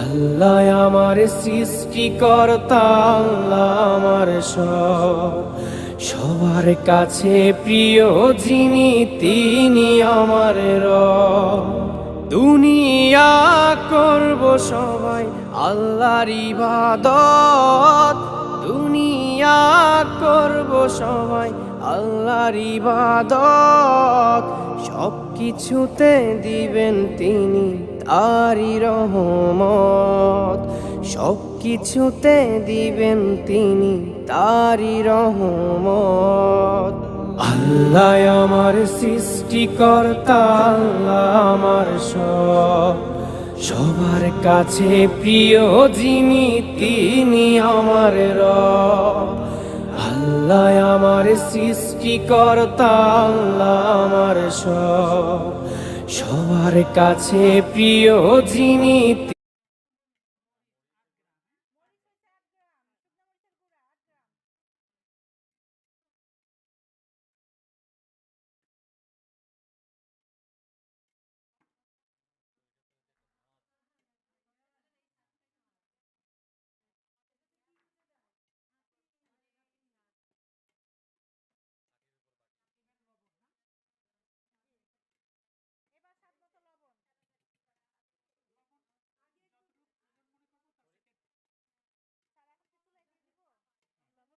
আল্লাহ আমার সৃষ্টিকর্তা, আল্লাহ আমার সবার কাছে প্রিয় যিনি তিনি আমার রব। দুনিয়া করব সবাই আল্লাহর ইবাদত, দুনিয়া করব সবাই আল্লাহর ইবাদত। সব কিছুতে দিবেন তিনি তারই রহমত, সব কিছুতে দিবেন তিনি তারই রহমত। আল্লাহ আমার সৃষ্টিকর্তা, আল্লাহ আমার সবার কাছে প্রিয় যিনি তিনি আমার রব। আল্লাহ আমার সৃষ্টিকর্তা, আল্লাহ আমার সবার কাছে প্রিয় যিনি